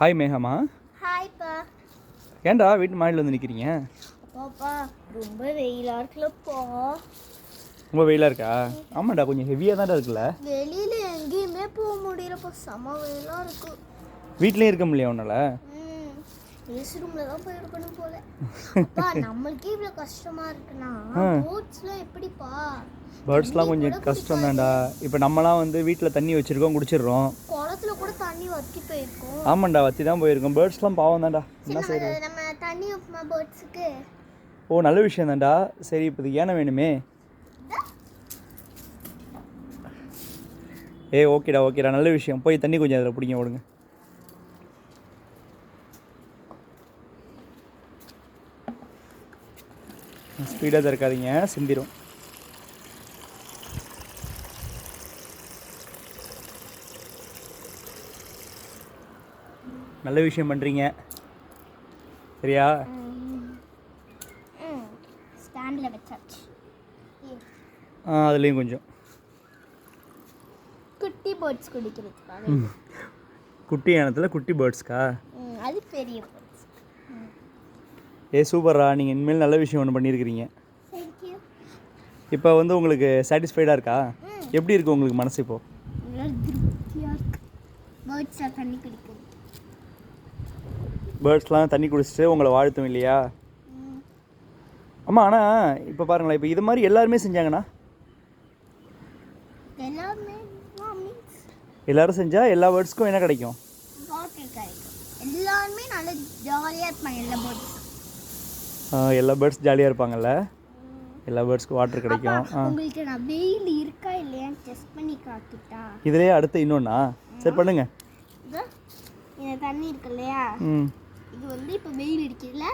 Hi மேகமா. ஹாய்ப்பா. ஏன்டா வீட்டு மாடியில் வந்து நிற்கிறீங்க? அப்பாப்பா ரொம்ப வெயிலாக இருக்குல்லப்பா. ரொம்ப வெயிலாக இருக்கா? ஆமாண்டா, கொஞ்சம் ஹெவியாக தான்டா இருக்குல்ல. வெளியில் எங்கேயுமே போக முடியலப்பா, செம வெயிலாக இருக்கு. வீட்லேயும் இருக்க முடியல உன்னால? ஏசி ரூமில் தான் போயிருக்கணும் போல. அப்பா நம்மளுக்கே இவ்வளோ கஷ்டமாக இருக்குன்னா போட்ஸ்லாம் எப்படிப்பா? பேர்ட்ஸ்லாம் கொஞ்சம் கஷ்டம் தான்டா. இப்போ நம்மலாம் வந்து வீட்டில் தண்ணி வச்சுருக்கோம், குடிச்சிடுறோம். குளத்துல கூட தண்ணி வற்றி போயிருக்கோம். ஆமாண்டா, வற்றி தான் போயிருக்கோம். பேர்ட்ஸ்லாம் பாவம் தான்டா. என்ன செய்யுது? நம்ம தண்ணி வைப்போமா பேர்ட்ஸுக்கு? ஓ, நல்ல விஷயம் தான்டா. சரி, இப்போ ஏன வேணுமே? ஓகேடா ஓகேடா, நல்ல விஷயம். போய் தண்ணி கொஞ்சம் அதில் பிடிங்க விடுங்க. ஸ்பீடாக திறக்காதீங்க, சிந்திரும். நல்ல விஷயம் பண்ணுறீங்க, சரியா? ஸ்டாண்டில் வச்சாச்சு. அதுலேயும் கொஞ்சம் குட்டி பேர்ட்ஸ் குடிக்கிறதுக்காக. குட்டி யானத்தில் குட்டி பேர்ட்ஸ்க்கா? அது பெரிய பேர்ட்ஸ். சூப்பர்ரா, நீங்கள் இனிமேல் நல்ல விஷயம் ஒன்று பண்ணியிருக்கிறீங்க. தேங்க்யூ. இப்போ வந்து உங்களுக்கு சாட்டிஸ்ஃபைடாக இருக்கா? எப்படி இருக்குது உங்களுக்கு மனசு இப்போது? திருப்தியாக இருக்கு. பேர்ட்ஸாக தண்ணி குடிக்கிறது. பேர்ட்ஸ்லாம் தண்ணி குடிச்சிட்டு உங்களை வாழ்த்தும் இல்லையா? ஆமாம். ஆனால் இப்போ பாருங்களேன், இப்போ இது மாதிரி எல்லாருமே செஞ்சாங்கண்ணா, எல்லோரும் செஞ்சால் எல்லா பேர்ட்ஸ்க்கும் என்ன கிடைக்கும்? எல்லாருமே நல்லா ஜாலியாக இருப்பாங்க. எல்லா பேர்ட்ஸ் ஜாலியாக இருப்பாங்கல்ல. எல்லா பேர்ட்ஸ்க்கும் வாட்டர் கிடைக்கும். உங்களுக்கு நான் வெயில் இருக்கா இல்லையான்னு டெஸ்ட் பண்ணி காட்டுட்டா? இதுலேயே அடுத்து இன்னொன்னா? சரி பண்ணுங்க. இந்த தண்ணி இருக்கு இல்லையா, இது வந்து இப்போ வெயில் அடிக்குதுல்ல,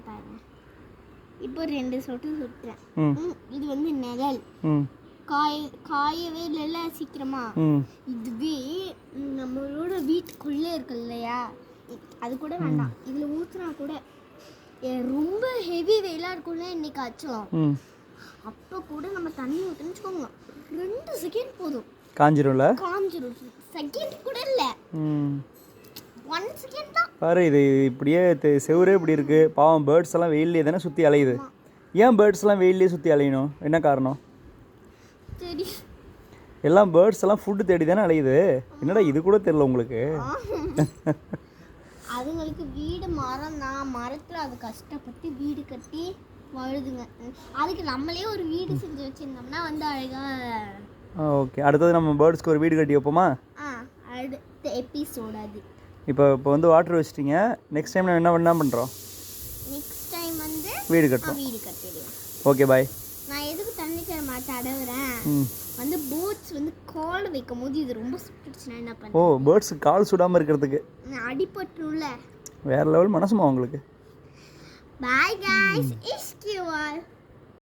பாருங்க. இப்போ 2 சொட்டு சுட்டுறேன். இது வந்து நிழல். காயவே இல்லைல்ல சீக்கிரமா. இதுவே நம்மளோட வீட்டுக்குள்ளே இருக்கு இல்லையா, அது கூட வேண்டாம். இதில் ஊற்றுனா கூட ரொம்ப ஹெவி வெயிலாக இருக்கும்ல என்னைக்காச்சும், அப்போ கூட நம்ம தண்ணி ஊற்றுன்னு வச்சுக்கோங்க, 2 செகண்ட் போதும், காஞ்சிரும். செகண்ட் கூட இல்லை, 1 செகண்ட் தான். பாரு, இது இப்படியே செவரே இப்படி இருக்கு. பாவம், பேர்ட்ஸ் எல்லாம் வெயிலே தானே சுற்றி அலையுது. ஏன் பேர்ட்ஸ் எல்லாம் வெயிலே சுற்றி அலையணும்? என்ன காரணம்? சரி, எல்லாம் பேர்ட்ஸ் எல்லாம் ஃபுட்டு தேடி தானே அலையுது. என்னடா இது கூட தெரியல உங்களுக்கு? அதுங்களுக்கு வீடு மரம் தான், மரத்தில் அது கஷ்டப்பட்டு வீடு கட்டி வாழுதுங்க. அதுக்கு நம்மளே ஒரு வீடு செஞ்சு வச்சுருந்தோம்னா வந்து அழகாக. ஓகே, அடுத்தது நம்ம பேர்ட்ஸ்க்கு ஒரு வீடு கட்டி வைப்போமா? அடுத்த எபிசோட் அது. இப்போ வந்து வாட்டர் வச்சிட்டீங்க. நெக்ஸ்ட் டைம் நான் என்ன பண்ணுறோம்? நெக்ஸ்ட் டைம் வந்து வீடு கட்டுறோம். வீடு கட்டிடுவோம். ஓகே, பாய். நான் எதுக்கு தண்ணி தடவுறேன் வந்து பேர்ட்ஸ் வந்து கால் வைக்கும் போது இது ரொம்ப சுட்டுச்சுன்னா என்ன பண்ண? பேர்ட்ஸ் கால் சுடாமல் இருக்கிறதுக்கு அடிபட்டுருல. வேற லெவல் மனசுமா உங்களுக்கு. பாய் गाइस, இஸ்கியூ ஆல்.